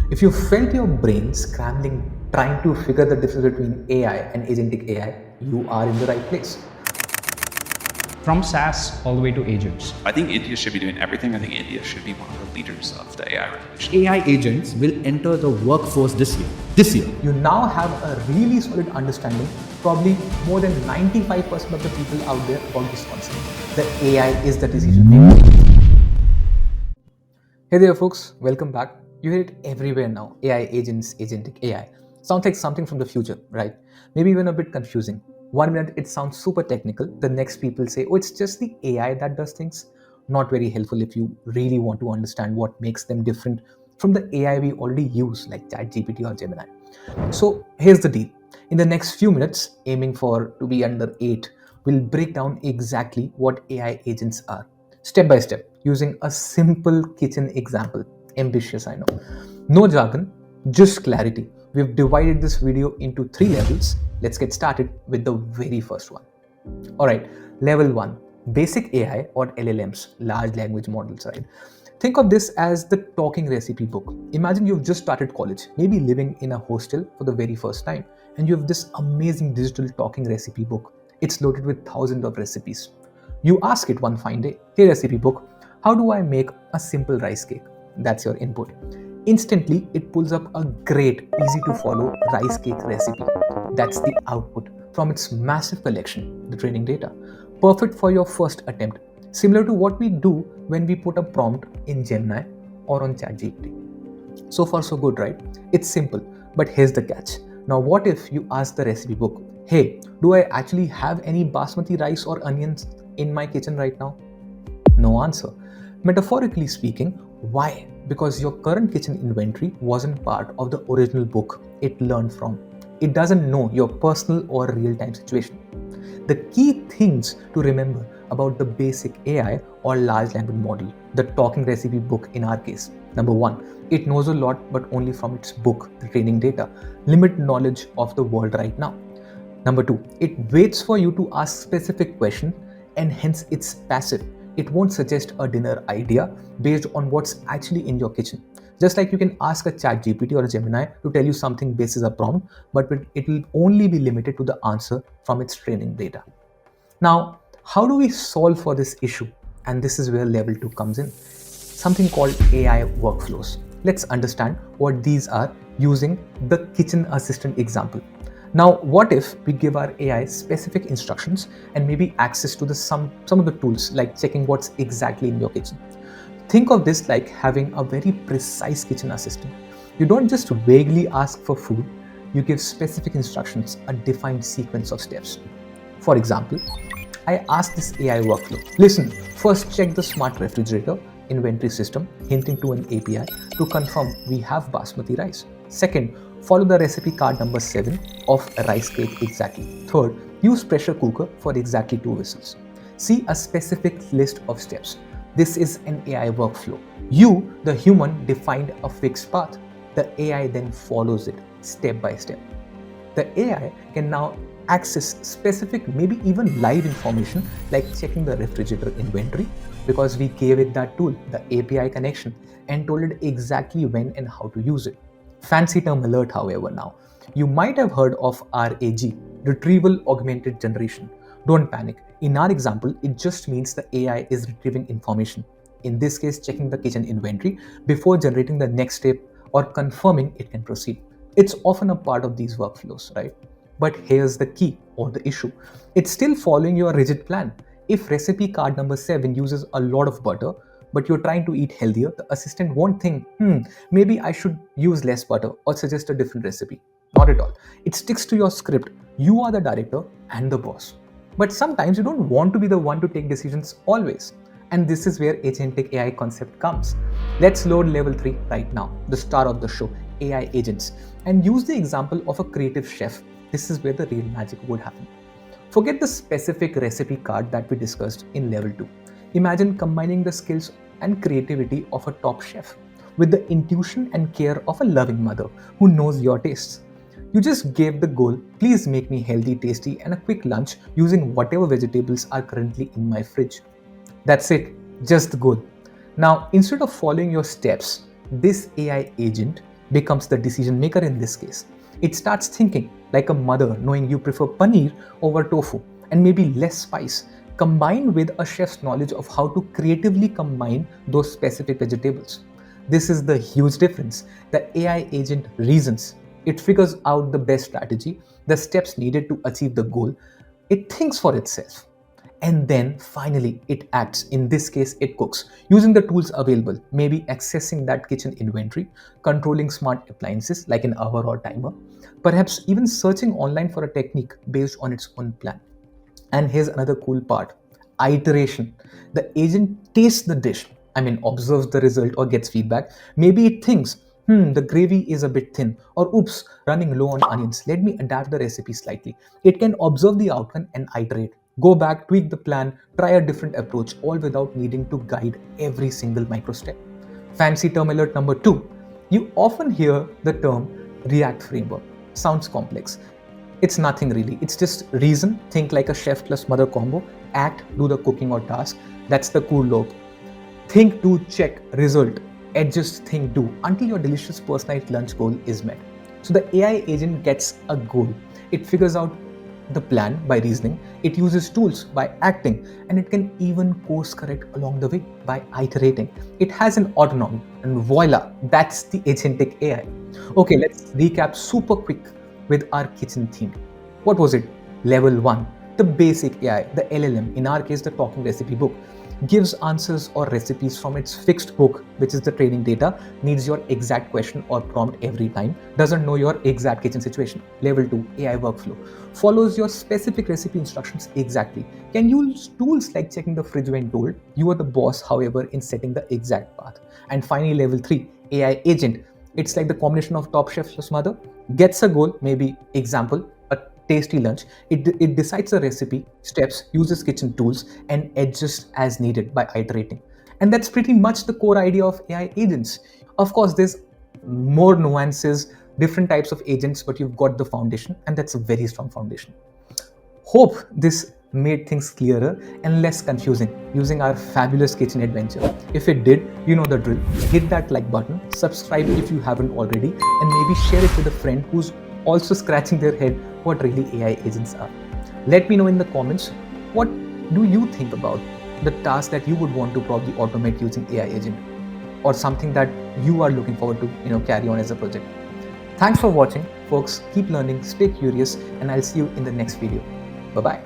If you felt your brain scrambling trying to figure the difference between AI and agentic AI, you are in the right place. From SaaS all the way to agents. I think India should be doing everything. I think India should be one of the leaders of the AI revolution. AI agents will enter the workforce this year. You now have a really solid understanding, probably more than 95% of the people out there, about this concept. The AI is the decision maker. Hey there folks, welcome back. You hear it everywhere now. AI agents, agentic AI. Sounds like something from the future, right? Maybe even a bit confusing. One minute it sounds super technical, the next people say, oh, it's just the AI that does things. Not very helpful if you really want to understand what makes them different from the AI we already use, like ChatGPT or Gemini. So here's the deal. In the next few minutes, aiming for to be under 8, we'll break down exactly what AI agents are, step by step, using a simple kitchen example. Ambitious, I know. No jargon, just clarity. We've divided this video into 3 levels. Let's get started with the very first one. Alright, level 1, basic AI or LLMs, large language models, right? Think of this as the talking recipe book. Imagine you've just started college, maybe living in a hostel for the very first time, and you have this amazing digital talking recipe book. It's loaded with thousands of recipes. You ask it one fine day, hey recipe book, how do I make a simple rice cake? That's your input. Instantly, it pulls up a great, easy to follow rice cake recipe. That's the output from its massive collection, the training data. Perfect for your first attempt. Similar to what we do when we put a prompt in Gemini or on ChatGPT. So far so good, right? It's simple, but here's the catch. Now what if you ask the recipe book, hey, do I actually have any basmati rice or onions in my kitchen right now? No answer. Metaphorically speaking, why? Because your current kitchen inventory wasn't part of the original book it learned from. It doesn't know your personal or real-time situation. The key things to remember about the basic AI or large language model, the talking recipe book in our case. Number 1, it knows a lot but only from its book, the training data, limited knowledge of the world right now. Number 2, it waits for you to ask specific questions and hence it's passive. It won't suggest a dinner idea based on what's actually in your kitchen. Just like you can ask a ChatGPT or a Gemini to tell you something based on a prompt, but it will only be limited to the answer from its training data. Now, how do we solve for this issue? And this is where level 2 comes in. Something called AI workflows. Let's understand what these are using the kitchen assistant example. Now, what if we give our AI specific instructions and maybe access to some of the tools like checking what's exactly in your kitchen? Think of this like having a very precise kitchen assistant. You don't just vaguely ask for food, you give specific instructions, a defined sequence of steps. For example, I asked this AI workflow, listen, first check the smart refrigerator inventory system, hinting to an API to confirm we have basmati rice. Second, follow the recipe card number 7 of a rice cake exactly. Third, use pressure cooker for exactly 2 whistles. See a specific list of steps. This is an AI workflow. You, the human, defined a fixed path. The AI then follows it step by step. The AI can now access specific, maybe even live information like checking the refrigerator inventory because we gave it that tool, the API connection, and told it exactly when and how to use it. Fancy term alert, however, now. You might have heard of RAG, Retrieval Augmented Generation. Don't panic. In our example, it just means the AI is retrieving information. In this case, checking the kitchen inventory before generating the next step or confirming it can proceed. It's often a part of these workflows, right? But here's the key or the issue. It's still following your rigid plan. If recipe card number 7 uses a lot of butter, but you're trying to eat healthier, the assistant won't think, maybe I should use less butter or suggest a different recipe. Not at all. It sticks to your script. You are the director and the boss. But sometimes you don't want to be the one to take decisions always. And this is where agentic AI concept comes. Let's load level 3 right now, the star of the show, AI agents, and use the example of a creative chef. This is where the real magic would happen. Forget the specific recipe card that we discussed in level 2. Imagine combining the skills and creativity of a top chef with the intuition and care of a loving mother who knows your tastes. You just gave the goal, please make me healthy, tasty, and a quick lunch using whatever vegetables are currently in my fridge. That's it, just the goal. Now, instead of following your steps, this AI agent becomes the decision maker in this case. It starts thinking like a mother, knowing you prefer paneer over tofu and maybe less spice, combined with a chef's knowledge of how to creatively combine those specific vegetables. This is the huge difference. The AI agent reasons. It figures out the best strategy, the steps needed to achieve the goal. It thinks for itself. And then finally, it acts. In this case, it cooks using the tools available, maybe accessing that kitchen inventory, controlling smart appliances like an hour or timer, perhaps even searching online for a technique based on its own plan. And here's another cool part: iteration. The agent tastes the dish, observes the result or gets feedback. Maybe it thinks, the gravy is a bit thin, or oops, running low on onions. Let me adapt the recipe slightly. It can observe the outcome and iterate. Go back, tweak the plan, try a different approach, all without needing to guide every single micro step. Fancy term alert number two. You often hear the term React framework. Sounds complex. It's nothing really. It's just reason, think like a chef plus mother combo, act, do the cooking or task. That's the cool logo. Think, do, check, result, adjust, think, do until your delicious personalized lunch goal is met. So the AI agent gets a goal. It figures out the plan by reasoning, it uses tools by acting, and it can even course correct along the way by iterating. It has an autonomy, and voila, that's the agentic AI. Okay, let's recap super quick with our kitchen theme. What was it? Level 1, the basic AI, the LLM, in our case the talking recipe book, gives answers or recipes from its fixed book, which is the training data, needs your exact question or prompt every time, doesn't know your exact kitchen situation. Level 2, AI workflow, follows your specific recipe instructions exactly, can use tools like checking the fridge when told. You are the boss, however, in setting the exact path. And finally, level 3, AI agent. It's like the combination of top chef plus mother, gets a goal, maybe example, a tasty lunch. It decides the recipe, steps, uses kitchen tools, and adjusts as needed by iterating. And that's pretty much the core idea of AI agents. Of course, there's more nuances, different types of agents, but you've got the foundation, and that's a very strong foundation. Hope this made things clearer and less confusing using our fabulous kitchen adventure. If it did, you know the drill. Hit that like button, subscribe if you haven't already, and maybe share it with a friend who's also scratching their head what really AI agents are. Let me know in the comments, what do you think about the task that you would want to probably automate using AI agent, or something that you are looking forward to carry on as a project. Thanks for watching, folks. Keep learning, stay curious, and I'll see you in the next video. Bye-bye.